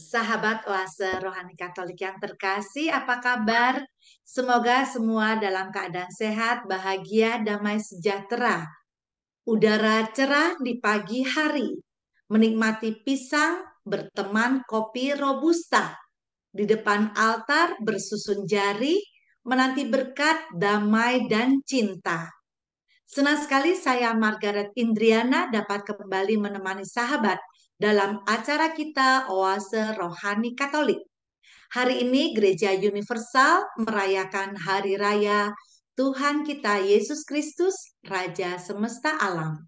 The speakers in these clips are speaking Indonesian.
Sahabat Oase Rohani Katolik yang terkasih, apa kabar? Semoga semua dalam keadaan sehat, bahagia, damai sejahtera. Udara cerah di pagi hari, menikmati pisang, berteman kopi robusta. Di depan altar bersusun jari, menanti berkat, damai, dan cinta. Senang sekali saya Margaret Indriana dapat kembali menemani sahabat dalam acara kita Oase Rohani Katolik. Hari ini Gereja Universal merayakan Hari Raya Tuhan kita Yesus Kristus, Raja Semesta Alam.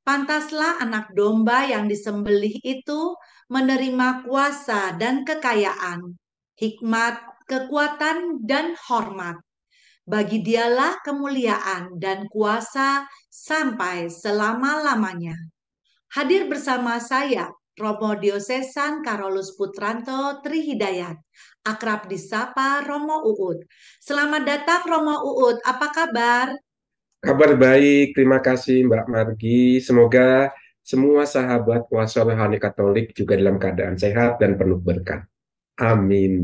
Pantaslah anak domba yang disembelih itu menerima kuasa dan kekayaan, hikmat, kekuatan, dan hormat. Bagi dialah kemuliaan dan kuasa sampai selama-lamanya. Hadir bersama saya, Romo Diosesan Karolus Putranto Trihidayat, akrab disapa Romo Uut. Selamat datang Romo Uut, apa kabar? Kabar baik, terima kasih Mbak Margi. Semoga semua sahabat puasa rohani Katolik juga dalam keadaan sehat dan penuh berkat. Amin.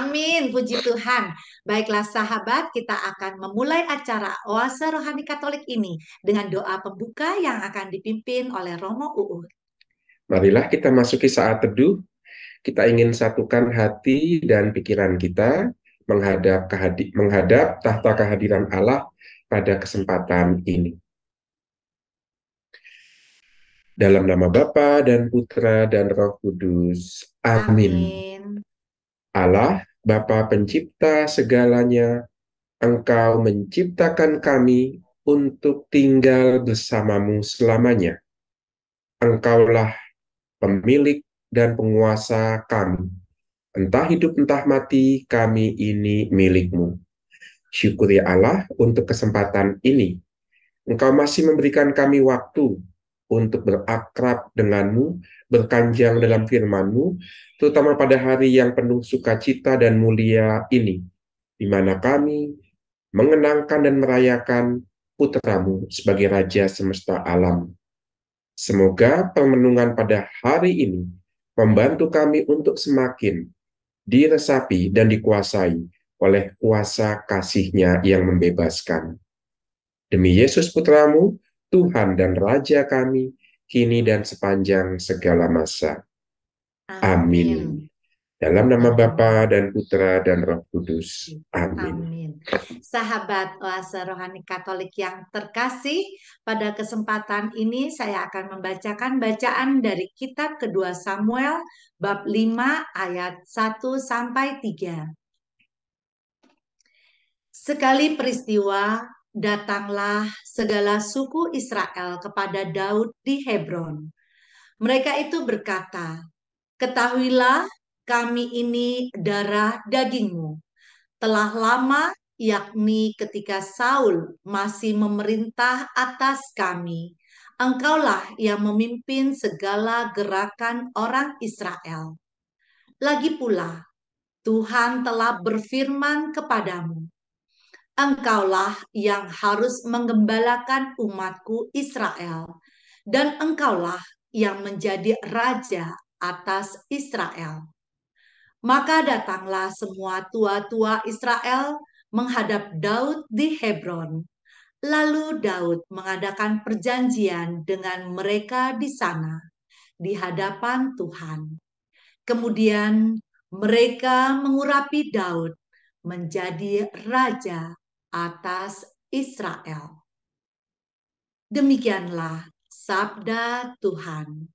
Amin, puji Tuhan. Baiklah sahabat, kita akan memulai acara Oase Rohani Katolik ini dengan doa pembuka yang akan dipimpin oleh Romo Uut. Marilah kita masuki saat teduh. Kita ingin satukan hati dan pikiran kita menghadap tahta kehadiran Allah pada kesempatan ini. Dalam nama Bapa dan Putra dan Roh Kudus. Amin. Amin. Allah, Bapa pencipta segalanya, Engkau menciptakan kami untuk tinggal bersamamu selamanya. Engkaulah pemilik dan penguasa kami. Entah hidup entah mati, kami ini milikmu. Syukuri Allah untuk kesempatan ini. Engkau masih memberikan kami waktu untuk berakrab denganmu, berkanjang dalam firman-Mu, terutama pada hari yang penuh sukacita dan mulia ini, di mana kami mengenangkan dan merayakan putramu sebagai Raja semesta alam. Semoga permenungan pada hari ini membantu kami untuk semakin diresapi dan dikuasai oleh kuasa kasih-Nya yang membebaskan. Demi Yesus putramu, Tuhan dan Raja kami, kini dan sepanjang segala masa. Amin. Amin. Dalam nama Amin. Bapa dan Putra dan Roh Kudus. Amin. Amin. Sahabat Oase Rohani Katolik yang terkasih, pada kesempatan ini saya akan membacakan bacaan dari kitab kedua Samuel bab 5 ayat 1 sampai 3. Sekali peristiwa, datanglah segala suku Israel kepada Daud di Hebron. Mereka itu berkata, "Ketahuilah, kami ini darah dagingmu. Telah lama, yakni ketika Saul masih memerintah atas kami, engkaulah yang memimpin segala gerakan orang Israel. Lagi pula, Tuhan telah berfirman kepadamu, engkaulah yang harus menggembalakan umatku Israel, dan engkaulah yang menjadi raja atas Israel." Maka datanglah semua tua-tua Israel menghadap Daud di Hebron. Lalu Daud mengadakan perjanjian dengan mereka di sana, di hadapan Tuhan. Kemudian mereka mengurapi Daud menjadi raja atas Israel. Demikianlah sabda Tuhan.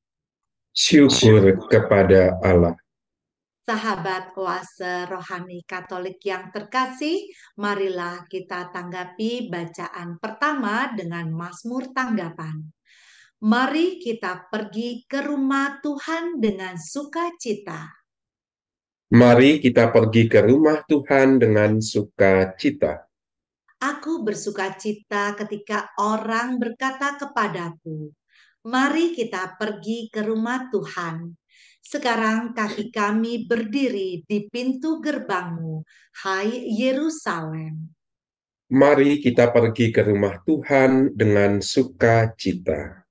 Syukur kepada Allah. Sahabat Oase Rohani Katolik yang terkasih, marilah kita tanggapi bacaan pertama dengan Mazmur tanggapan. Mari kita pergi ke rumah Tuhan dengan sukacita. Mari kita pergi ke rumah Tuhan dengan sukacita. Aku bersukacita ketika orang berkata kepadaku, "Mari kita pergi ke rumah Tuhan." Sekarang kaki kami berdiri di pintu gerbangmu, hai Yerusalem. Mari kita pergi ke rumah Tuhan dengan sukacita.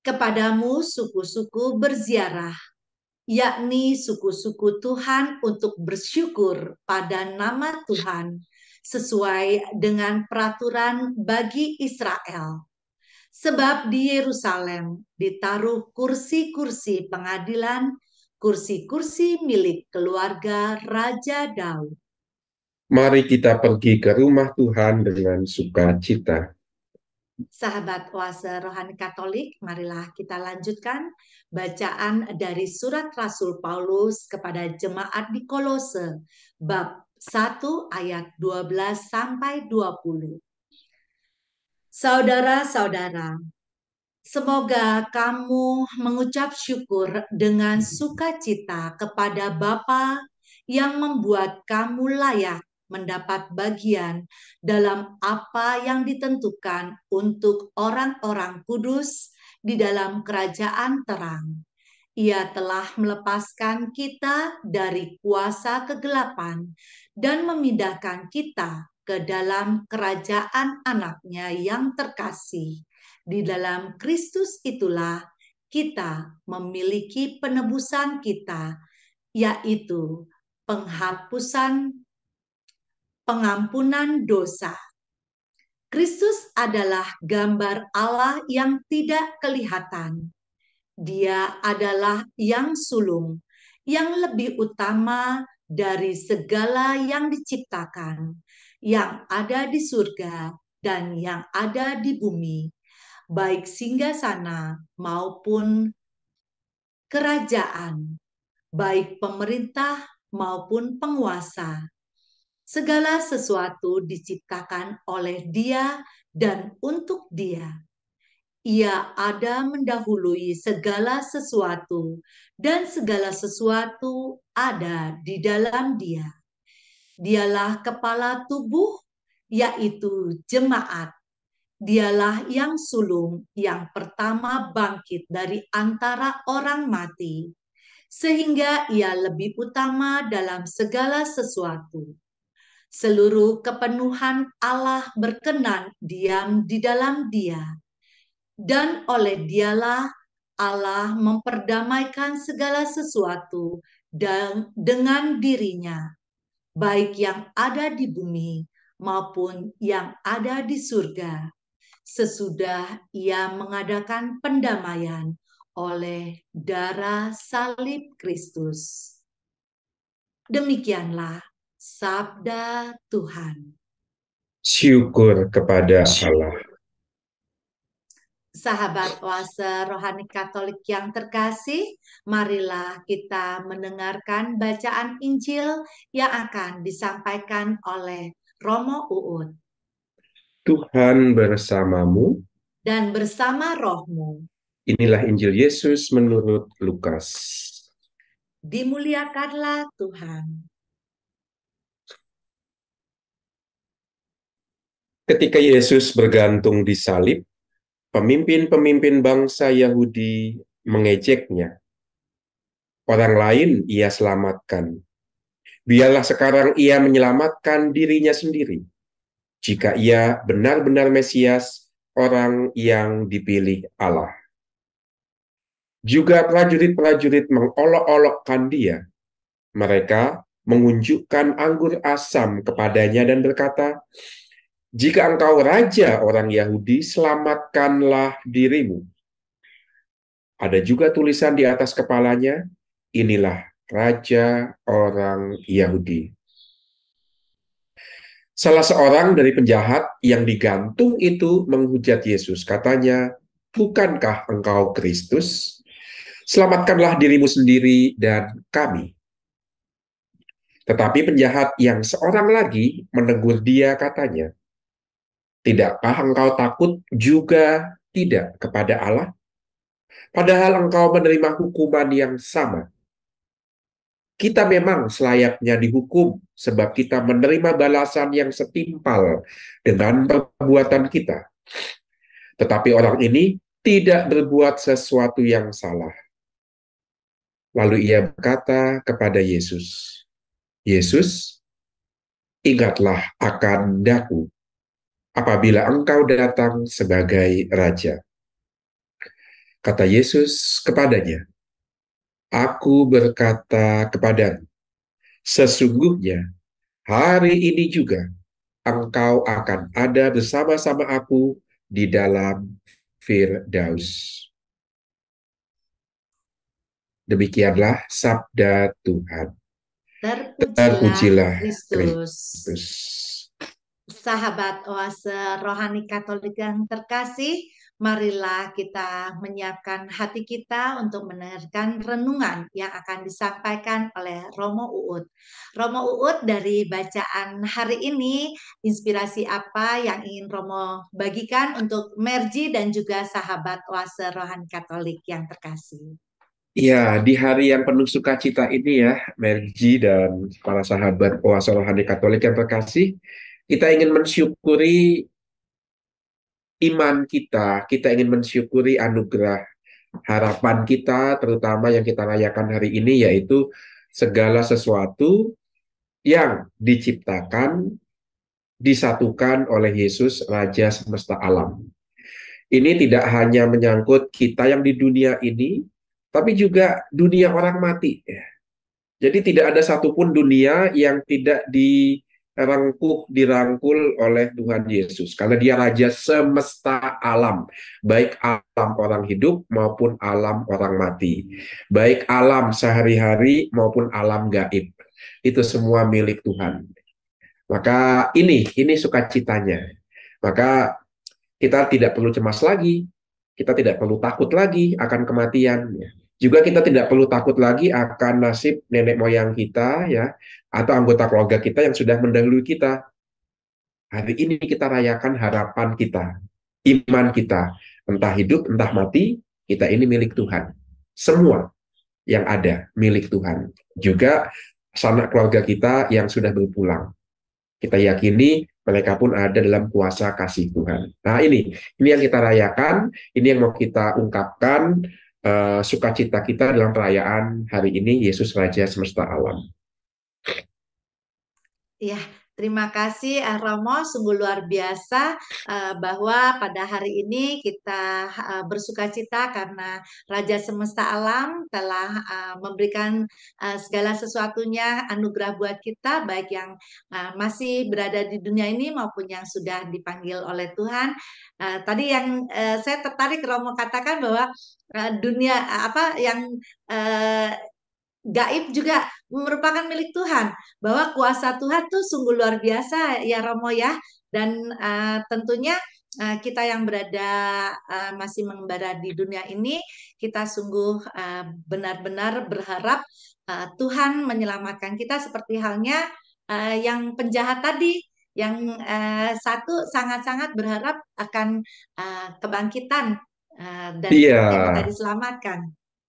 Kepadamu suku-suku berziarah, yakni suku-suku Tuhan untuk bersyukur pada nama Tuhan sesuai dengan peraturan bagi Israel. Sebab di Yerusalem ditaruh kursi-kursi pengadilan, kursi-kursi milik keluarga Raja Daud. Mari kita pergi ke rumah Tuhan dengan sukacita. Sahabat Oase Rohani Katolik, marilah kita lanjutkan bacaan dari surat Rasul Paulus kepada jemaat di Kolose, bab 1 ayat 12 sampai 20. Saudara-saudara, semoga kamu mengucap syukur dengan sukacita kepada Bapa yang membuat kamu layak mendapat bagian dalam apa yang ditentukan untuk orang-orang kudus di dalam kerajaan terang. Ia telah melepaskan kita dari kuasa kegelapan dan memindahkan kita ke dalam kerajaan anaknya yang terkasih. Di dalam Kristus itulah kita memiliki penebusan kita, yaitu pengampunan dosa. Kristus adalah gambar Allah yang tidak kelihatan. Dia adalah yang sulung, yang lebih utama dari segala yang diciptakan, yang ada di surga dan yang ada di bumi, baik singgasana maupun kerajaan, baik pemerintah maupun penguasa. Segala sesuatu diciptakan oleh Dia dan untuk Dia. Ia ada mendahului segala sesuatu, dan segala sesuatu ada di dalam Dia. Dialah kepala tubuh, yaitu jemaat. Dialah yang sulung yang pertama bangkit dari antara orang mati, sehingga ia lebih utama dalam segala sesuatu. Seluruh kepenuhan Allah berkenan diam di dalam Dia, dan oleh Dialah Allah memperdamaikan segala sesuatu dengan dirinya, baik yang ada di bumi maupun yang ada di surga, sesudah Ia mengadakan pendamaian oleh darah salib Kristus. Demikianlah sabda Tuhan. Syukur kepada Allah. Sahabat Oase Rohani Katolik yang terkasih, marilah kita mendengarkan bacaan Injil yang akan disampaikan oleh Romo Uut. Tuhan bersamamu. Dan bersama rohmu. Inilah Injil Yesus menurut Lukas. Dimuliakanlah Tuhan. Ketika Yesus bergantung di salib, pemimpin-pemimpin bangsa Yahudi mengejeknya. Orang lain ia selamatkan. Biarlah sekarang ia menyelamatkan dirinya sendiri. Jika ia benar-benar Mesias, orang yang dipilih Allah. Juga prajurit-prajurit mengolok-olokkan dia. Mereka mengunjukkan anggur asam kepadanya dan berkata, "Jika engkau raja orang Yahudi, selamatkanlah dirimu." Ada juga tulisan di atas kepalanya, "Inilah raja orang Yahudi." Salah seorang dari penjahat yang digantung itu menghujat Yesus. Katanya, "Bukankah engkau Kristus? Selamatkanlah dirimu sendiri dan kami." Tetapi penjahat yang seorang lagi menegur dia, katanya, "Tidakkah engkau takut juga tidak kepada Allah? Padahal engkau menerima hukuman yang sama. Kita memang selayaknya dihukum sebab kita menerima balasan yang setimpal dengan perbuatan kita. Tetapi orang ini tidak berbuat sesuatu yang salah." Lalu ia berkata kepada Yesus, "Yesus, ingatlah akan daku apabila engkau datang sebagai raja." Kata Yesus kepadanya, Aku berkata kepadamu, sesungguhnya hari ini juga engkau akan ada bersama-sama aku di dalam Firdaus. Demikianlah sabda Tuhan. Terpujilah Terpujilah Kristus. Kristus. Sahabat Oase Rohani Katolik yang terkasih, marilah kita menyiapkan hati kita untuk mendengarkan renungan yang akan disampaikan oleh Romo Uut. Romo Uut, dari bacaan hari ini, inspirasi apa yang ingin Romo bagikan untuk Merji dan juga sahabat Oase Rohani Katolik yang terkasih? Ya, di hari yang penuh sukacita ini ya, Merji dan para sahabat Oase Rohani Katolik yang terkasih, kita ingin mensyukuri iman kita, kita ingin mensyukuri anugerah harapan kita, terutama yang kita rayakan hari ini, yaitu segala sesuatu yang diciptakan, disatukan oleh Yesus, Raja semesta alam. Ini tidak hanya menyangkut kita yang di dunia ini, tapi juga dunia orang mati. Jadi tidak ada satupun dunia yang tidak dirangkul oleh Tuhan Yesus. Karena dia Raja semesta alam. Baik alam orang hidup maupun alam orang mati. Baik alam sehari-hari maupun alam gaib. Itu semua milik Tuhan. Maka ini sukacitanya. Maka kita tidak perlu cemas lagi, kita tidak perlu takut lagi akan kematian. Juga kita tidak perlu takut lagi akan nasib nenek moyang kita ya, atau anggota keluarga kita yang sudah mendahului kita. Hari ini kita rayakan harapan kita, iman kita, entah hidup, entah mati, kita ini milik Tuhan. Semua yang ada milik Tuhan. Juga sanak keluarga kita yang sudah berpulang. Kita yakini mereka pun ada dalam kuasa kasih Tuhan. Nah ini yang kita rayakan, ini yang mau kita ungkapkan, sukacita kita dalam perayaan hari ini, Yesus Raja semesta alam. Ya, terima kasih Romo, sungguh luar biasa bahwa pada hari ini kita bersukacita karena Raja Semesta Alam telah memberikan segala sesuatunya anugerah buat kita, baik yang masih berada di dunia ini maupun yang sudah dipanggil oleh Tuhan. Tadi yang saya tertarik Romo katakan bahwa dunia apa yang gaib juga merupakan milik Tuhan, bahwa kuasa Tuhan tuh sungguh luar biasa ya Romo ya, dan tentunya kita yang berada masih mengembara di dunia ini, kita sungguh benar-benar berharap Tuhan menyelamatkan kita, seperti halnya yang penjahat tadi, yang satu sangat-sangat berharap akan kebangkitan dan Iya, semoga diselamatkan.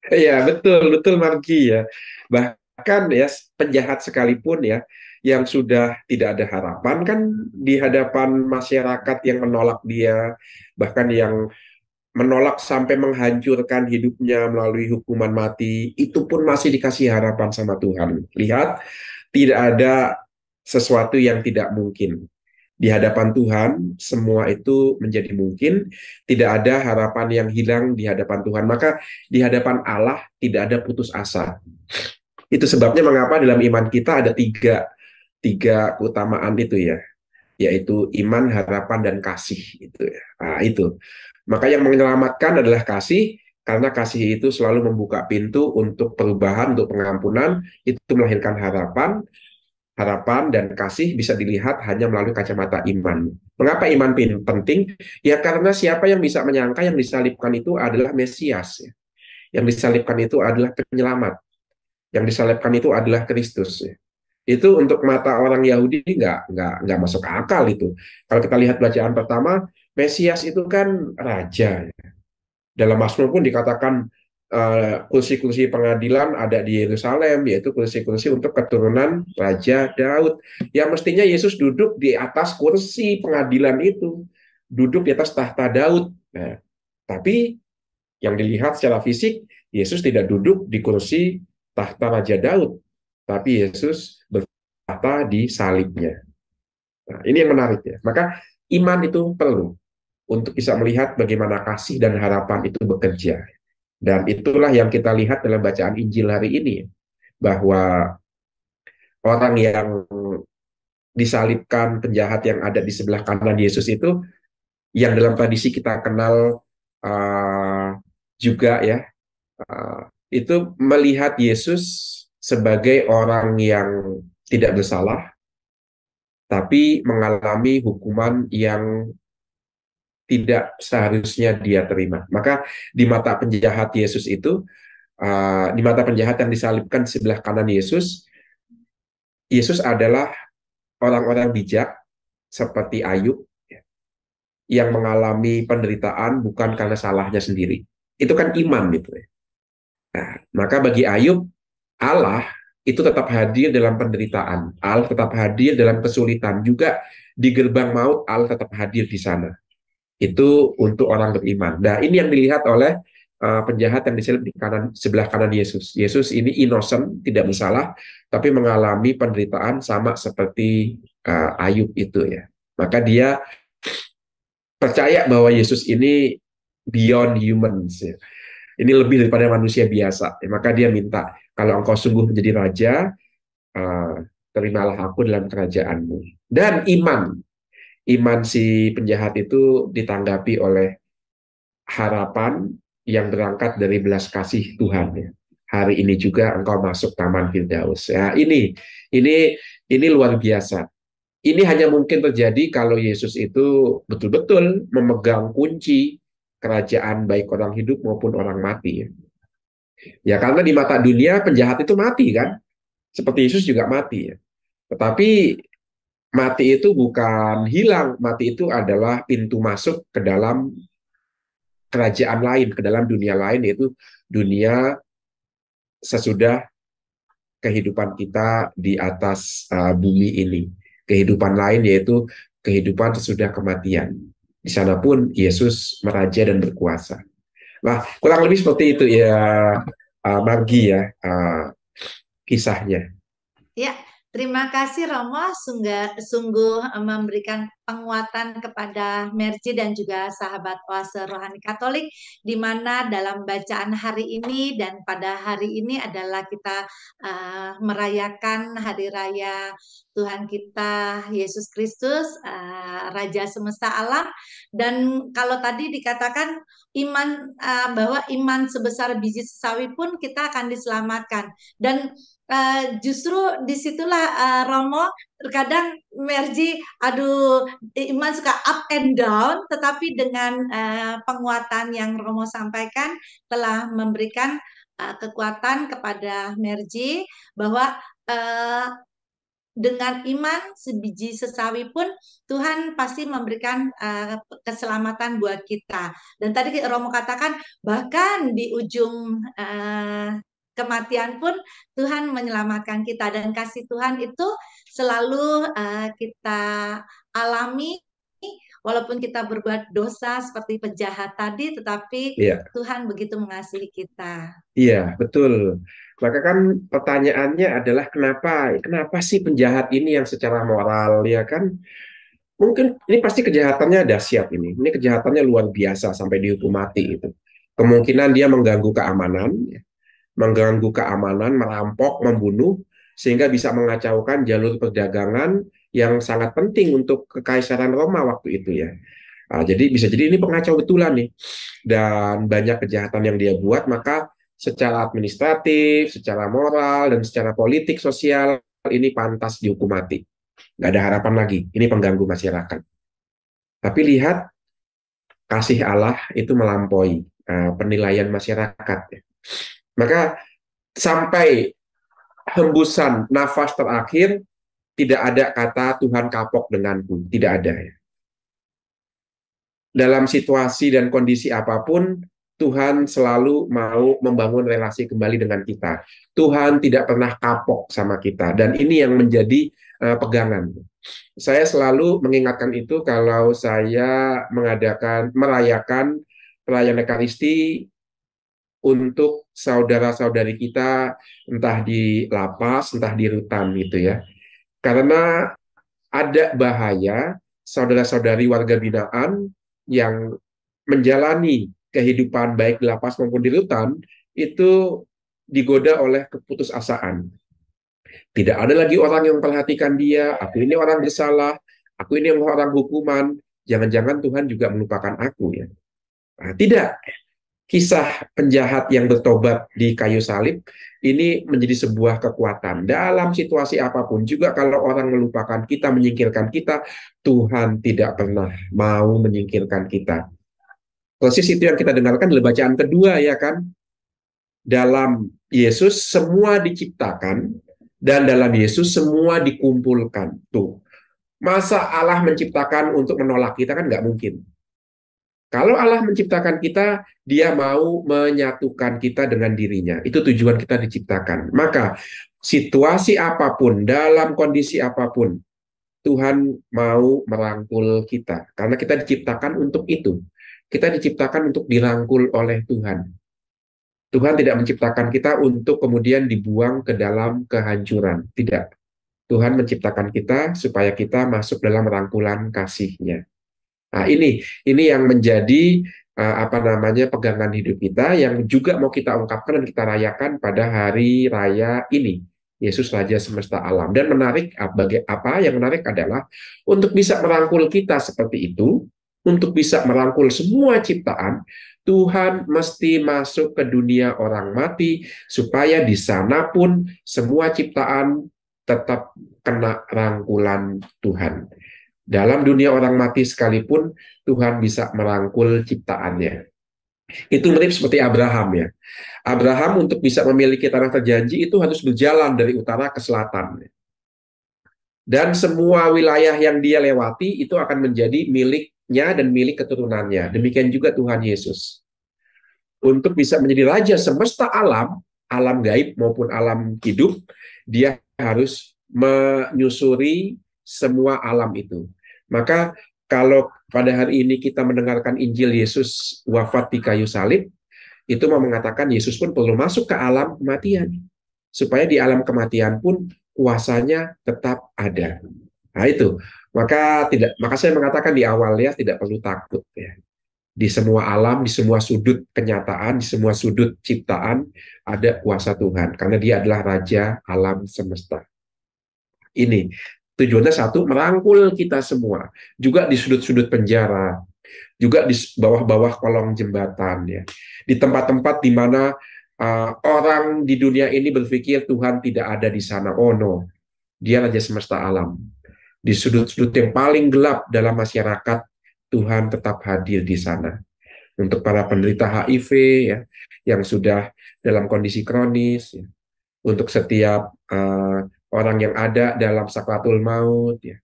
iya betul betul Margi ya. Bahkan ya penjahat sekalipun ya, yang sudah tidak ada harapan kan di hadapan masyarakat yang menolak dia, bahkan yang menolak sampai menghancurkan hidupnya melalui hukuman mati, itu pun masih dikasih harapan sama Tuhan. Lihat, tidak ada sesuatu yang tidak mungkin. Di hadapan Tuhan, semua itu menjadi mungkin. Tidak ada harapan yang hilang di hadapan Tuhan. Maka di hadapan Allah tidak ada putus asa. Itu sebabnya mengapa dalam iman kita ada tiga keutamaan itu ya, yaitu iman, harapan, dan kasih. Itu ya. Nah, itu. Maka yang menyelamatkan adalah kasih, karena kasih itu selalu membuka pintu untuk perubahan, untuk pengampunan, itu melahirkan harapan, harapan dan kasih bisa dilihat hanya melalui kacamata iman. Mengapa iman penting? Ya karena siapa yang bisa menyangka yang disalibkan itu adalah Mesias, ya. Yang disalibkan itu adalah penyelamat, yang disalibkan itu adalah Kristus, ya. Itu untuk mata orang Yahudi nggak masuk akal itu. Kalau kita lihat bacaan pertama, Mesias itu kan raja. Dalam Mazmur pun dikatakan kursi-kursi pengadilan ada di Yerusalem, yaitu kursi-kursi untuk keturunan Raja Daud. Ya mestinya Yesus duduk di atas kursi pengadilan itu, duduk di atas tahta Daud. Nah, tapi yang dilihat secara fisik, Yesus tidak duduk di kursi tahta Raja Daud, tapi Yesus bertahta di salibnya. Nah, ini yang menarik ya. Maka iman itu perlu untuk bisa melihat bagaimana kasih dan harapan itu bekerja. Dan itulah yang kita lihat dalam bacaan Injil hari ini, bahwa orang yang disalibkan, penjahat yang ada di sebelah kanan Yesus itu, yang dalam tradisi kita kenal uh, juga ya, uh, itu melihat Yesus sebagai orang yang tidak bersalah, tapi mengalami hukuman yang tidak seharusnya dia terima. Maka di mata penjahat Yesus itu, di mata penjahat yang disalibkan di sebelah kanan Yesus, Yesus adalah orang-orang bijak seperti Ayub yang mengalami penderitaan bukan karena salahnya sendiri. Itu kan iman gitu ya. Nah, maka bagi Ayub, Allah itu tetap hadir dalam penderitaan. Allah tetap hadir dalam kesulitan. Juga di gerbang maut, Allah tetap hadir di sana. Itu untuk orang beriman. Nah, ini yang dilihat oleh penjahat yang disalib di kanan, sebelah kanan Yesus. Yesus ini innocent, tidak bersalah, tapi mengalami penderitaan sama seperti Ayub itu ya. Maka dia percaya bahwa Yesus ini beyond humans ya. Ini lebih daripada manusia biasa. Ya, maka dia minta, kalau engkau sungguh menjadi raja, uh, terimalah aku dalam kerajaanmu. Dan iman si penjahat itu ditanggapi oleh harapan yang berangkat dari belas kasih Tuhan ya. Hari ini juga engkau masuk taman Firdaus. Ya, ini ini luar biasa. Ini hanya mungkin terjadi kalau Yesus itu betul-betul memegang kunci kerajaan baik orang hidup maupun orang mati. Ya, ya karena di mata dunia penjahat itu mati kan, seperti Yesus juga mati ya. Tetapi mati itu bukan hilang, mati itu adalah pintu masuk ke dalam kerajaan lain, ke dalam dunia lain, yaitu dunia sesudah kehidupan kita di atas bumi ini. Kehidupan lain yaitu kehidupan sesudah kematian. Di sana pun Yesus meraja dan berkuasa. Nah, kurang lebih seperti itu ya, Margi ya, kisahnya. Ya, terima kasih Romo, sungguh memberikan penguatan kepada Mercy dan juga sahabat Oase Rohani Katolik, di mana dalam bacaan hari ini dan pada hari ini adalah kita merayakan Hari Raya Tuhan kita Yesus Kristus, Raja Semesta Alam. Dan kalau tadi dikatakan iman, bahwa iman sebesar biji sesawi pun kita akan diselamatkan. Dan justru disitulah Romo terkadang Merji, aduh, iman suka up and down, tetapi dengan penguatan yang Romo sampaikan telah memberikan kekuatan kepada Merji bahwa dengan iman sebiji sesawi pun Tuhan pasti memberikan keselamatan buat kita. Dan tadi Romo katakan bahkan di ujung kematian pun Tuhan menyelamatkan kita, dan kasih Tuhan itu selalu kita alami walaupun kita berbuat dosa seperti penjahat tadi, tetapi Iya, Tuhan begitu mengasihi kita. iya, betul. Maka kan pertanyaannya adalah kenapa sih penjahat ini yang secara moral ya kan? Mungkin ini pasti kejahatannya dahsyat ini. Ini kejahatannya luar biasa sampai dihukum mati itu. Kemungkinan dia mengganggu keamanan, merampok, membunuh, sehingga bisa mengacaukan jalur perdagangan yang sangat penting untuk kekaisaran Roma waktu itu ya. Jadi bisa jadi ini pengacau betulan nih. Dan banyak kejahatan yang dia buat, maka secara administratif, secara moral, dan secara politik, sosial, ini pantas dihukum mati. Nggak ada harapan lagi. Ini pengganggu masyarakat. Tapi lihat, kasih Allah itu melampaui penilaian masyarakat. Maka sampai hembusan nafas terakhir, tidak ada kata Tuhan kapok denganku. Tidak ada. Dalam situasi dan kondisi apapun, Tuhan selalu mau membangun relasi kembali dengan kita. Tuhan tidak pernah kapok sama kita. Dan ini yang menjadi pegangan. Saya selalu mengingatkan itu kalau saya merayakan perayaan Ekaristi untuk saudara-saudari kita, entah di lapas, entah di rutan gitu ya. Karena ada bahaya saudara-saudari warga binaan yang menjalani kehidupan baik di lapas maupun di rutan itu digoda oleh keputusasaan. Tidak ada lagi orang yang memperhatikan dia, aku ini orang bersalah, aku ini orang hukuman, jangan-jangan Tuhan juga melupakan aku ya. Nah, tidak, kisah penjahat yang bertobat di kayu salib ini menjadi sebuah kekuatan. Dalam situasi apapun, juga kalau orang melupakan kita, menyingkirkan kita, Tuhan tidak pernah mau menyingkirkan kita. Persis itu yang kita dengarkan adalah bacaan kedua ya kan. Dalam Yesus semua diciptakan dan dalam Yesus semua dikumpulkan. Tuh, masa Allah menciptakan untuk menolak kita kan nggak mungkin. Kalau Allah menciptakan kita, dia mau menyatukan kita dengan dirinya. Itu tujuan kita diciptakan. Maka situasi apapun, dalam kondisi apapun, Tuhan mau merangkul kita. Karena kita diciptakan untuk itu. Kita diciptakan untuk dirangkul oleh Tuhan. Tuhan tidak menciptakan kita untuk kemudian dibuang ke dalam kehancuran. Tidak. Tuhan menciptakan kita supaya kita masuk dalam rangkulan kasih-Nya. Nah, ini yang menjadi apa namanya pegangan hidup kita yang juga mau kita ungkapkan dan kita rayakan pada hari raya ini. Yesus Raja semesta alam. Dan menarik apa yang menarik adalah untuk bisa merangkul kita seperti itu, untuk bisa merangkul semua ciptaan, Tuhan mesti masuk ke dunia orang mati supaya di sana pun semua ciptaan tetap kena rangkulan Tuhan. Dalam dunia orang mati sekalipun, Tuhan bisa merangkul ciptaannya. Itu mirip seperti Abraham ya. Abraham untuk bisa memiliki tanah terjanji itu harus berjalan dari utara ke selatan. Dan semua wilayah yang dia lewati itu akan menjadi miliknya dan milik keturunannya. Demikian juga Tuhan Yesus. Untuk bisa menjadi Raja semesta alam, alam gaib maupun alam hidup, dia harus menyusuri semua alam itu. Maka kalau pada hari ini kita mendengarkan Injil Yesus wafat di kayu salib, itu mau mengatakan Yesus pun perlu masuk ke alam kematian. Supaya di alam kematian pun kuasanya tetap ada. Nah itu, maka saya mengatakan di awal ya tidak perlu takut ya. Di semua alam, di semua sudut kenyataan, di semua sudut ciptaan ada kuasa Tuhan karena Dia adalah Raja alam semesta. Ini tujuannya satu, merangkul kita semua. Juga di sudut-sudut penjara, juga di bawah-bawah kolong jembatan, ya. Di tempat-tempat di mana orang di dunia ini berpikir Tuhan tidak ada di sana. Oh no, Dia Raja semesta alam. Di sudut-sudut yang paling gelap dalam masyarakat, Tuhan tetap hadir di sana. Untuk para penderita HIV, ya, yang sudah dalam kondisi kronis, ya. Untuk setiap orang yang ada dalam sakratul maut, ya,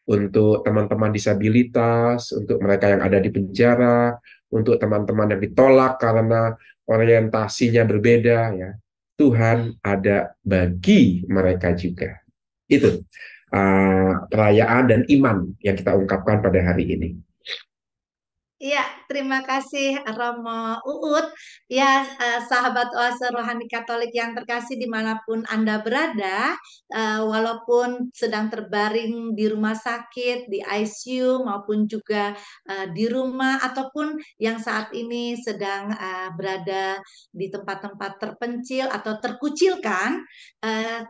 untuk teman-teman disabilitas, untuk mereka yang ada di penjara, untuk teman-teman yang ditolak karena orientasinya berbeda, ya, Tuhan ada bagi mereka juga. Itu perayaan dan iman yang kita ungkapkan pada hari ini. Iya, terima kasih Romo Uut. Ya, sahabat Oase Rohani Katolik yang terkasih dimanapun Anda berada, walaupun sedang terbaring di rumah sakit, di ICU, maupun juga di rumah, ataupun yang saat ini sedang berada di tempat-tempat terpencil atau terkucilkan,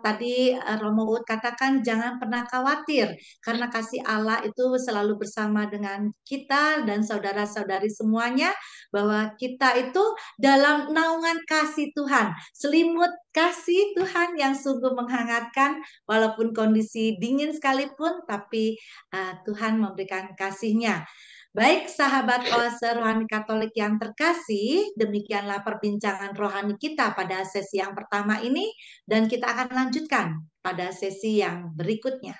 tadi Romo Uut katakan jangan pernah khawatir, karena kasih Allah itu selalu bersama dengan kita dan saudara-saudari semuanya, bahwa kita itu dalam naungan kasih Tuhan, selimut kasih Tuhan yang sungguh menghangatkan, walaupun kondisi dingin sekalipun, tapi Tuhan memberikan kasih-Nya. Baik sahabat Oase Rohani Katolik yang terkasih, demikianlah perbincangan rohani kita pada sesi yang pertama ini, dan kita akan lanjutkan pada sesi yang berikutnya.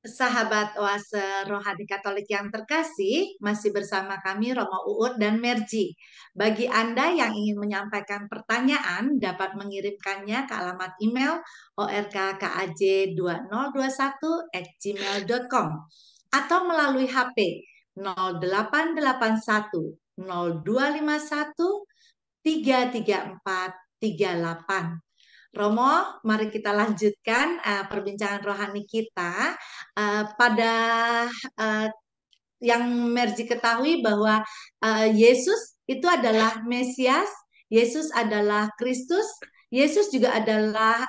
Sahabat Oase Rohani Katolik yang terkasih, masih bersama kami Romo Uut dan Merji. Bagi Anda yang ingin menyampaikan pertanyaan, dapat mengirimkannya ke alamat email orkkaj2021@gmail.com atau melalui HP 0881 0251 33438. Romo, mari kita lanjutkan perbincangan rohani kita. Pada eh, yang Merji ketahui bahwa Yesus itu adalah Mesias, Yesus adalah Kristus, Yesus juga adalah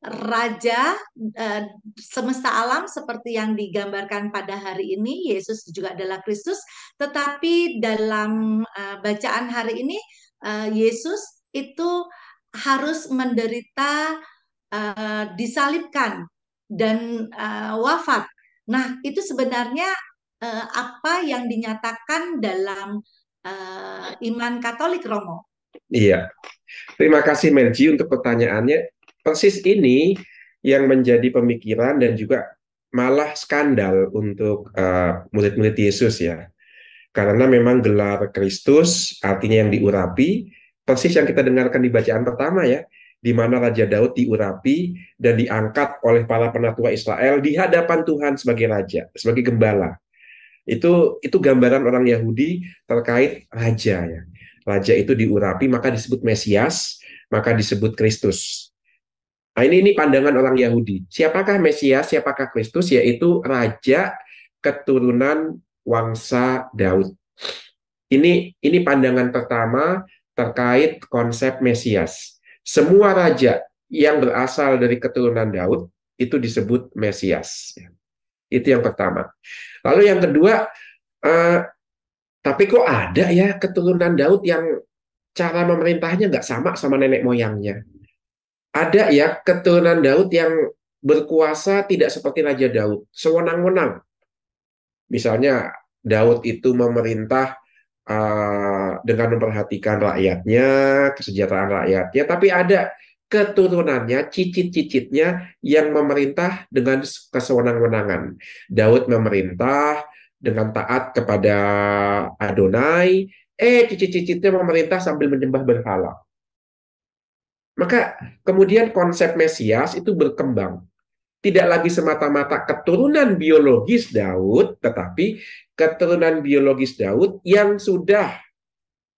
Raja eh, semesta alam seperti yang digambarkan pada hari ini. Yesus juga adalah Kristus, tetapi dalam bacaan hari ini Yesus itu harus menderita, disalibkan dan wafat. Nah, itu sebenarnya apa yang dinyatakan dalam iman Katolik, Romo. Iya, terima kasih Melji untuk pertanyaannya. Persis ini yang menjadi pemikiran dan juga malah skandal untuk murid-murid Yesus ya. Karena memang gelar Kristus artinya yang diurapi, persis yang kita dengarkan di bacaan pertama ya, di mana Raja Daud diurapi dan diangkat oleh para penatua Israel di hadapan Tuhan sebagai raja, sebagai gembala. Itu gambaran orang Yahudi terkait raja ya. Raja itu diurapi maka disebut Mesias, maka disebut Kristus. Nah, ini pandangan orang Yahudi. Siapakah Mesias, siapakah Kristus? Yaitu raja keturunan wangsa Daud. Ini pandangan pertama terkait konsep Mesias. Semua raja yang berasal dari keturunan Daud itu disebut Mesias. Itu yang pertama. Lalu yang kedua, eh, tapi kok ada ya keturunan Daud yang cara memerintahnya nggak sama nenek moyangnya? Ada ya keturunan Daud yang berkuasa tidak seperti Raja Daud, sewenang-wenang. Misalnya Daud itu memerintah dengan memperhatikan rakyatnya, kesejahteraan rakyatnya, tapi ada keturunannya, cicit-cicitnya yang memerintah dengan kesewenang-wenangan. Daud memerintah dengan taat kepada Adonai, cicit-cicitnya memerintah sambil menyembah berhala. Maka kemudian konsep Mesias itu berkembang. Tidak lagi semata-mata keturunan biologis Daud, tetapi keturunan biologis Daud yang sudah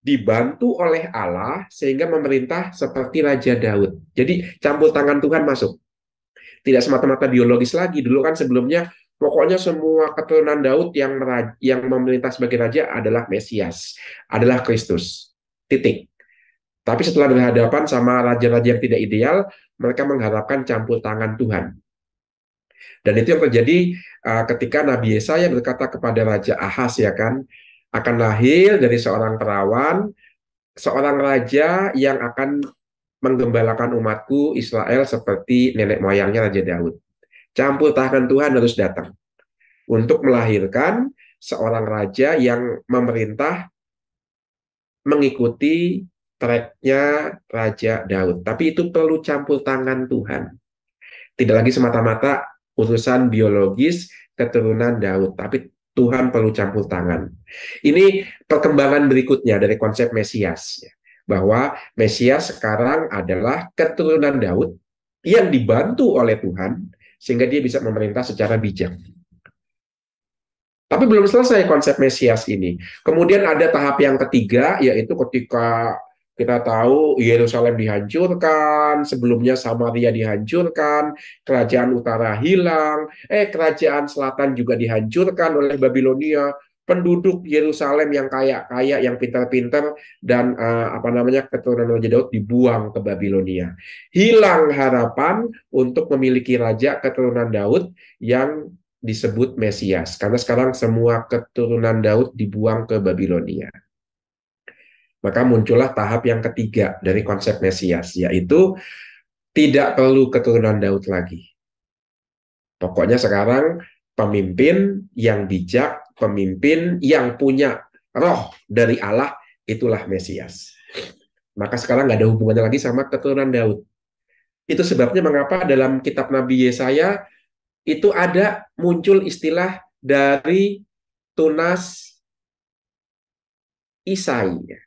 dibantu oleh Allah sehingga memerintah seperti Raja Daud. Jadi campur tangan Tuhan masuk. Tidak semata-mata biologis lagi. Dulu kan sebelumnya pokoknya semua keturunan Daud yang memerintah sebagai raja adalah Mesias, adalah Kristus. Titik. Tapi setelah berhadapan sama raja-raja yang tidak ideal, mereka mengharapkan campur tangan Tuhan. Dan itu yang terjadi ketika Nabi Yesaya berkata kepada Raja Ahaz ya kan, akan lahir dari seorang perawan, seorang raja yang akan menggembalakan umatku Israel seperti nenek moyangnya Raja Daud. Campur tangan Tuhan harus datang untuk melahirkan seorang raja yang memerintah mengikuti tracknya Raja Daud. Tapi itu perlu campur tangan Tuhan. Tidak lagi semata-mata urusan biologis keturunan Daud, tapi Tuhan perlu campur tangan. Ini perkembangan berikutnya dari konsep Mesias, bahwa Mesias sekarang adalah keturunan Daud yang dibantu oleh Tuhan sehingga dia bisa memerintah secara bijak. Tapi belum selesai konsep Mesias ini. Kemudian ada tahap yang ketiga, yaitu ketika kita tahu Yerusalem dihancurkan, sebelumnya Samaria dihancurkan, kerajaan utara hilang, kerajaan selatan juga dihancurkan oleh Babilonia, penduduk Yerusalem yang kaya-kaya, yang pintar-pintar, dan keturunan Raja Daud dibuang ke Babilonia. Hilang harapan untuk memiliki raja keturunan Daud yang disebut Mesias, karena sekarang semua keturunan Daud dibuang ke Babilonia. Maka muncullah tahap yang ketiga dari konsep Mesias, yaitu tidak perlu keturunan Daud lagi. Pokoknya sekarang pemimpin yang bijak, pemimpin yang punya roh dari Allah, itulah Mesias. Maka sekarang nggak ada hubungannya lagi sama keturunan Daud. Itu sebabnya mengapa dalam kitab Nabi Yesaya itu ada muncul istilah dari tunas Isai.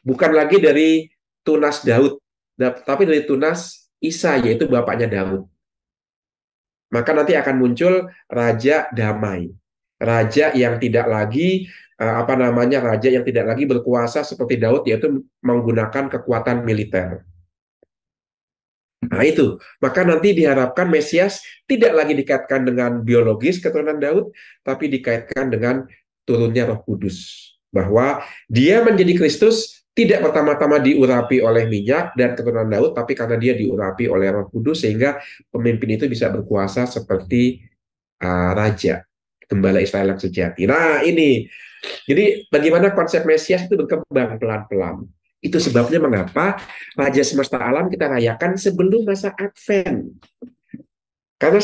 Bukan lagi dari tunas Daud, tapi dari tunas Isai, yaitu bapaknya Daud. Maka nanti akan muncul Raja Damai. Raja yang tidak lagi raja yang tidak lagi berkuasa seperti Daud, yaitu menggunakan kekuatan militer. Nah itu, maka nanti diharapkan Mesias tidak lagi dikaitkan dengan biologis keturunan Daud, tapi dikaitkan dengan turunnya Roh Kudus. Bahwa dia menjadi Kristus tidak pertama-tama diurapi oleh minyak dan keturunan Daud, tapi karena dia diurapi oleh Roh Kudus, sehingga pemimpin itu bisa berkuasa seperti raja, gembala Israel yang sejati. Nah ini, jadi bagaimana konsep Mesias itu berkembang pelan-pelan. Itu sebabnya mengapa Raja semesta alam kita rayakan sebelum masa Advent. Karena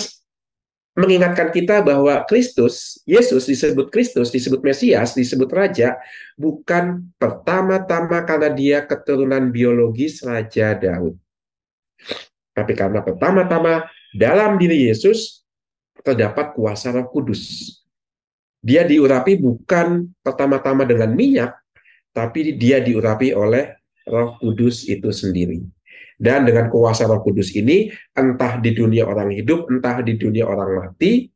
mengingatkan kita bahwa Kristus, Yesus disebut Kristus, disebut Mesias, disebut Raja, bukan pertama-tama karena dia keturunan biologis Raja Daud. Tapi karena pertama-tama dalam diri Yesus terdapat kuasa Roh Kudus. Dia diurapi bukan pertama-tama dengan minyak, tapi dia diurapi oleh Roh Kudus itu sendiri. Dan dengan kuasa Roh Kudus ini, entah di dunia orang hidup, entah di dunia orang mati,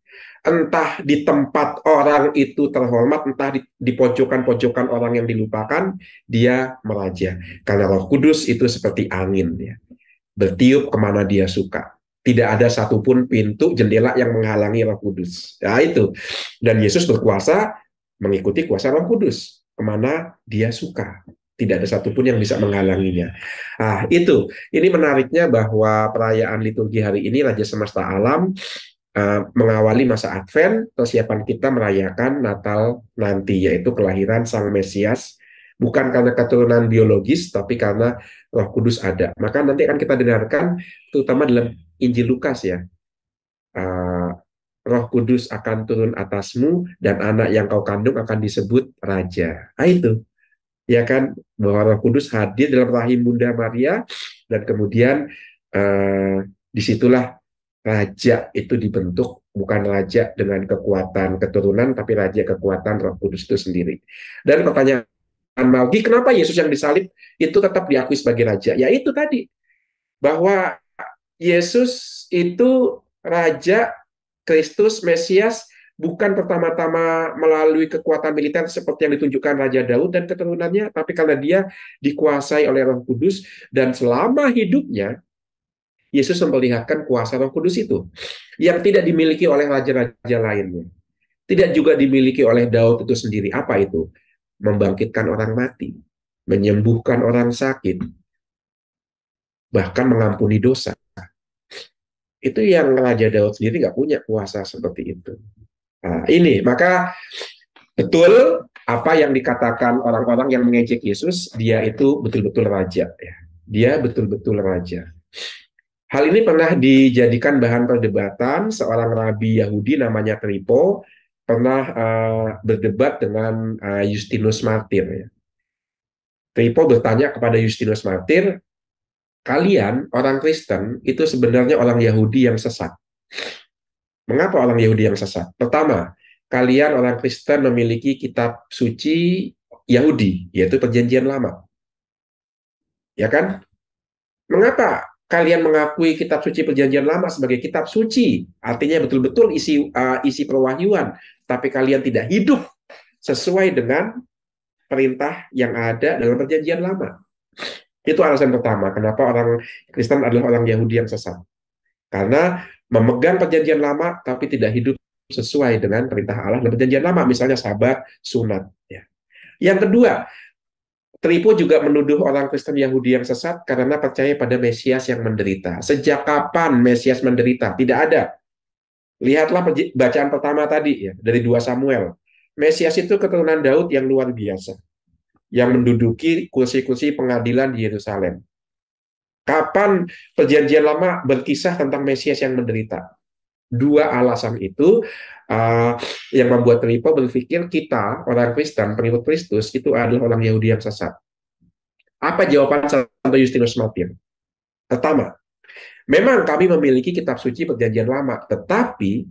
entah di tempat orang itu terhormat, entah di pojokan-pojokan orang yang dilupakan, dia meraja. Karena Roh Kudus itu seperti angin, ya, bertiup kemana dia suka. Tidak ada satupun pintu jendela yang menghalangi Roh Kudus. Nah itu. Dan Yesus berkuasa mengikuti kuasa Roh Kudus kemana dia suka. Tidak ada satupun yang bisa menghalanginya. Ah itu. Ini menariknya bahwa perayaan liturgi hari ini Raja Semesta Alam mengawali masa Advent, persiapan kita merayakan Natal nanti, yaitu kelahiran Sang Mesias, bukan karena keturunan biologis, tapi karena Roh Kudus ada. Maka nanti akan kita dengarkan, terutama dalam Injil Lukas ya, uh, Roh Kudus akan turun atasmu dan anak yang kau kandung akan disebut Raja. Nah, itu ya kan, bahwa Roh Kudus hadir dalam rahim Bunda Maria dan kemudian disitulah raja itu dibentuk, bukan raja dengan kekuatan keturunan, tapi raja kekuatan Roh Kudus itu sendiri. Dan pertanyaan Maugi, kenapa Yesus yang disalib itu tetap diakui sebagai raja? Ya itu tadi, bahwa Yesus itu raja, Kristus, Mesias, bukan pertama-tama melalui kekuatan militer seperti yang ditunjukkan Raja Daud dan keturunannya, tapi karena dia dikuasai oleh Roh Kudus, dan selama hidupnya Yesus memperlihatkan kuasa Roh Kudus itu yang tidak dimiliki oleh raja-raja lainnya. Tidak juga dimiliki oleh Daud itu sendiri. Apa itu? Membangkitkan orang mati, menyembuhkan orang sakit, bahkan mengampuni dosa. Itu yang Raja Daud sendiri nggak punya kuasa seperti itu. Nah, ini, maka betul apa yang dikatakan orang-orang yang mengejek Yesus, dia itu betul-betul raja. Ya. Dia betul-betul raja. Hal ini pernah dijadikan bahan perdebatan. Seorang rabi Yahudi namanya Tripo pernah berdebat dengan Justinus Martir. Ya. Tripo bertanya kepada Justinus Martir, kalian orang Kristen itu sebenarnya orang Yahudi yang sesat. Mengapa orang Yahudi yang sesat? Pertama, kalian orang Kristen memiliki kitab suci Yahudi, yaitu Perjanjian Lama. Ya kan? Mengapa kalian mengakui kitab suci Perjanjian Lama sebagai kitab suci? Artinya betul-betul isi perwahyuan, tapi kalian tidak hidup sesuai dengan perintah yang ada dalam Perjanjian Lama. Itu alasan pertama, kenapa orang Kristen adalah orang Yahudi yang sesat. Karena memegang Perjanjian Lama, tapi tidak hidup sesuai dengan perintah Allah dalam Perjanjian Lama, misalnya sabat, sunat. Ya. Yang kedua, Tripo juga menuduh orang Kristen Yahudi yang sesat karena percaya pada Mesias yang menderita. Sejak kapan Mesias menderita? Tidak ada. Lihatlah bacaan pertama tadi ya, dari 2 Samuel. Mesias itu keturunan Daud yang luar biasa, yang menduduki kursi-kursi pengadilan di Yerusalem. Kapan Perjanjian Lama berkisah tentang Mesias yang menderita? 2 alasan itu yang membuat Tripo berpikir kita, orang Kristen, pengikut Kristus, itu adalah orang Yahudi yang sesat. Apa jawaban Santo Justinus Martir? Pertama, memang kami memiliki kitab suci Perjanjian Lama, tetapi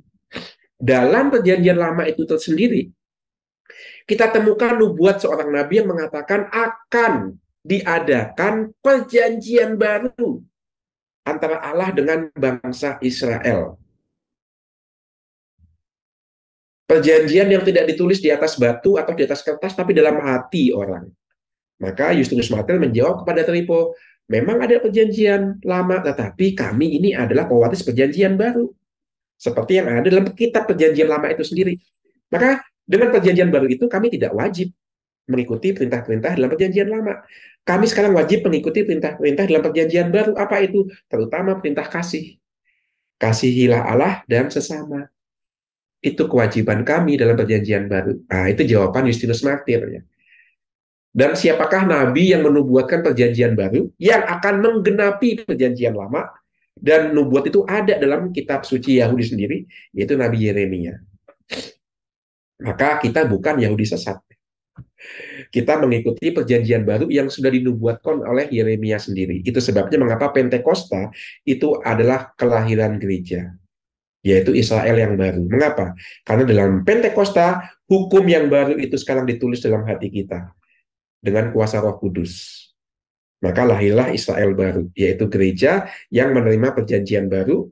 dalam Perjanjian Lama itu tersendiri, kita temukan nubuat seorang nabi yang mengatakan akan diadakan perjanjian baru antara Allah dengan bangsa Israel. Perjanjian yang tidak ditulis di atas batu atau di atas kertas, tapi dalam hati orang. Maka Justinus Martir menjawab kepada Tripo, Memang ada perjanjian lama, tetapi kami ini adalah pewaris perjanjian baru. Seperti yang ada dalam kitab perjanjian lama itu sendiri. Maka dengan perjanjian baru itu kami tidak wajib mengikuti perintah-perintah dalam perjanjian lama. Kami sekarang wajib mengikuti perintah-perintah dalam perjanjian baru. Apa itu? Terutama perintah kasih. Kasihilah Allah dan sesama. Itu kewajiban kami dalam perjanjian baru. Nah, itu jawaban Justinus Martir. Ya. Dan siapakah nabi yang menubuatkan perjanjian baru yang akan menggenapi perjanjian lama? Dan nubuat itu ada dalam kitab suci Yahudi sendiri, yaitu Nabi Yeremia. Maka kita bukan Yahudi sesat. Kita mengikuti perjanjian baru yang sudah dinubuatkan oleh Yeremia sendiri. Itu sebabnya mengapa Pentakosta itu adalah kelahiran gereja, yaitu Israel yang baru. Mengapa? Karena dalam Pentakosta, hukum yang baru itu sekarang ditulis dalam hati kita dengan kuasa Roh Kudus. Maka lahirlah Israel baru, yaitu gereja yang menerima perjanjian baru,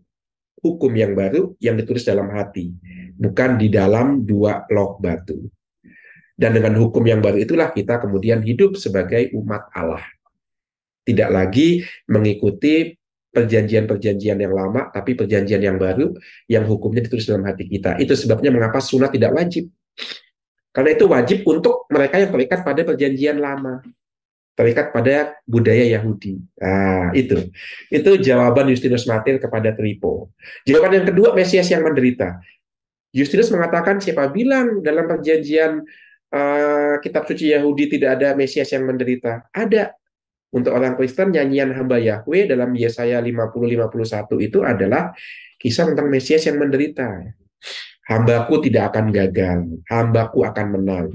hukum yang baru yang ditulis dalam hati, bukan di dalam dua log batu. Dan dengan hukum yang baru itulah kita kemudian hidup sebagai umat Allah. Tidak lagi mengikuti perjanjian-perjanjian yang lama, tapi perjanjian yang baru yang hukumnya ditulis dalam hati kita. Itu sebabnya mengapa sunat tidak wajib. Karena itu wajib untuk mereka yang terikat pada perjanjian lama, terikat pada budaya Yahudi. Nah, itu jawaban Justinus Martir kepada Tripo. Jawaban yang kedua, Mesias yang menderita. Justinus mengatakan, siapa bilang dalam perjanjian kitab suci Yahudi tidak ada Mesias yang menderita? Ada. Untuk orang Kristen, nyanyian hamba Yahweh dalam Yesaya 50-51 itu adalah kisah tentang Mesias yang menderita. Hambaku tidak akan gagal, hambaku akan menang.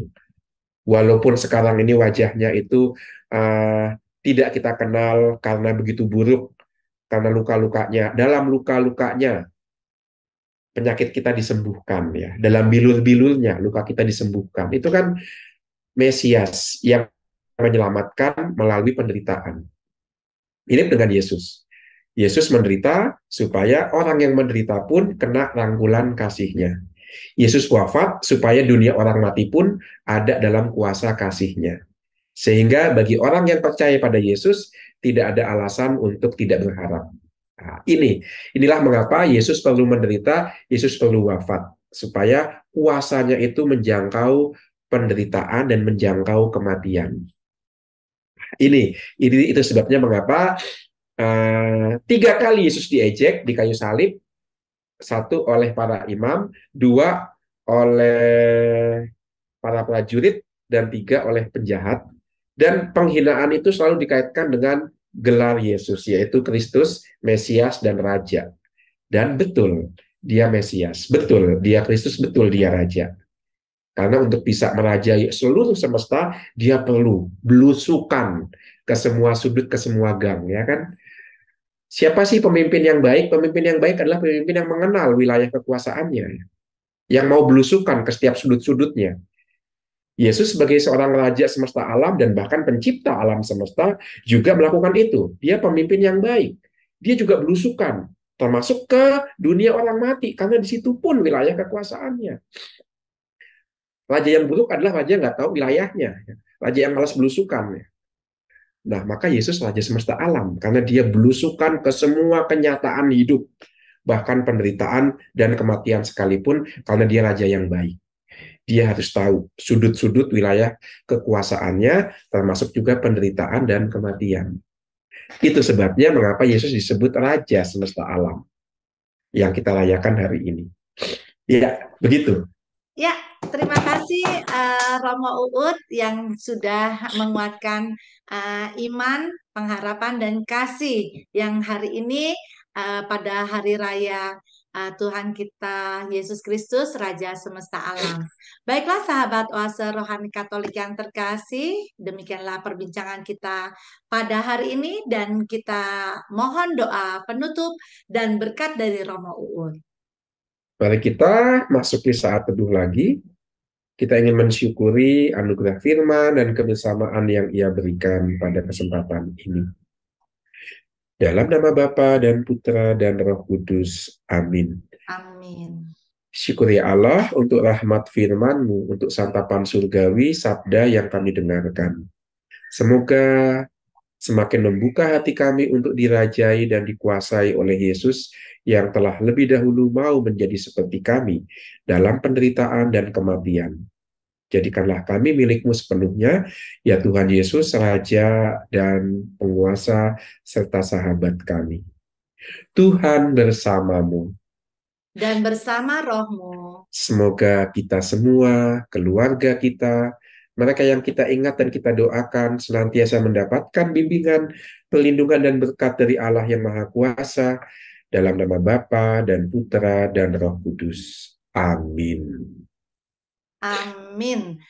Walaupun sekarang ini wajahnya itu tidak kita kenal karena begitu buruk, karena luka-lukanya. Dalam luka-lukanya, penyakit kita disembuhkan. Ya. Dalam bilur-bilurnya, luka kita disembuhkan. Itu kan Mesias yang menyelamatkan melalui penderitaan. Mirip dengan Yesus. Yesus menderita supaya orang yang menderita pun kena rangkulan kasihnya. Yesus wafat supaya dunia orang mati pun ada dalam kuasa kasihnya. Sehingga bagi orang yang percaya pada Yesus, tidak ada alasan untuk tidak berharap. Nah, inilah mengapa Yesus perlu menderita, Yesus perlu wafat. Supaya kuasanya itu menjangkau penderitaan dan menjangkau kematian. Itu sebabnya mengapa 3 kali Yesus diejek di kayu salib, 1 oleh para imam, 2 oleh para prajurit, dan 3 oleh penjahat. Dan penghinaan itu selalu dikaitkan dengan gelar Yesus, yaitu Kristus, Mesias, dan Raja. Dan betul, dia Mesias. Betul, dia Kristus. Betul, dia Raja. Karena untuk bisa merajai seluruh semesta, dia perlu belusukan ke semua sudut, ke semua gang, ya kan? Siapa sih pemimpin yang baik? Pemimpin yang baik adalah pemimpin yang mengenal wilayah kekuasaannya, yang mau belusukan ke setiap sudut-sudutnya. Yesus sebagai seorang raja semesta alam dan bahkan pencipta alam semesta juga melakukan itu. Dia pemimpin yang baik. Dia juga belusukan, termasuk ke dunia orang mati, karena di situ pun wilayah kekuasaannya. Raja yang buruk adalah raja yang nggak tahu wilayahnya, raja yang malas belusukan. Nah, maka Yesus raja semesta alam, karena dia belusukan ke semua kenyataan hidup, bahkan penderitaan dan kematian sekalipun, karena dia raja yang baik. Dia harus tahu sudut-sudut wilayah kekuasaannya, termasuk juga penderitaan dan kematian. Itu sebabnya mengapa Yesus disebut raja semesta alam yang kita rayakan hari ini. Ya, begitu. Ya, terima kasih Romo Uut yang sudah menguatkan iman, pengharapan, dan kasih yang hari ini pada hari raya Tuhan kita Yesus Kristus, Raja Semesta Alam. Baiklah sahabat Oase Rohani Katolik yang terkasih, demikianlah perbincangan kita pada hari ini dan kita mohon doa penutup dan berkat dari Romo Uut. Mari kita masuki saat teduh lagi. Kita ingin mensyukuri anugerah firman dan kebersamaan yang Ia berikan pada kesempatan ini. Dalam nama Bapa dan Putra dan Roh Kudus. Amin. Amin. Syukuri Allah untuk rahmat firman-Mu, untuk santapan surgawi sabda yang kami dengarkan. Semoga semakin membuka hati kami untuk dirajai dan dikuasai oleh Yesus yang telah lebih dahulu mau menjadi seperti kami dalam penderitaan dan kematian. Jadikanlah kami milik-Mu sepenuhnya, ya Tuhan Yesus, Raja dan penguasa serta sahabat kami. Tuhan bersamamu. Dan bersama rohmu. Semoga kita semua, keluarga kita, mereka yang kita ingat dan kita doakan senantiasa mendapatkan bimbingan, perlindungan, dan berkat dari Allah yang Maha Kuasa, dalam nama Bapa dan Putra dan Roh Kudus. Amin. Amin.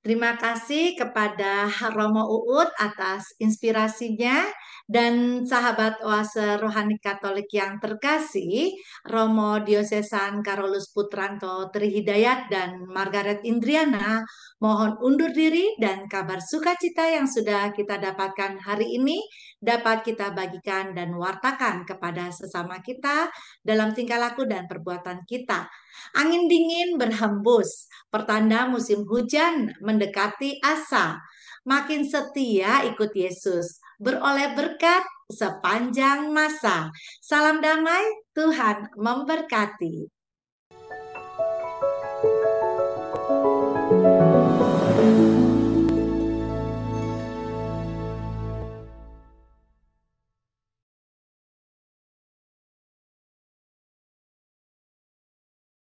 Terima kasih kepada Romo Uut atas inspirasinya dan sahabat Oase Rohani Katolik yang terkasih, Romo Diosesan Karolus Putranto Trihidayat dan Margaret Indriana, mohon undur diri dan kabar sukacita yang sudah kita dapatkan hari ini dapat kita bagikan dan wartakan kepada sesama kita dalam tingkah laku dan perbuatan kita. Angin dingin berhembus, pertanda musim hujan mendekati asa. Makin setia ikut Yesus, beroleh berkat sepanjang masa. Salam damai, Tuhan memberkati.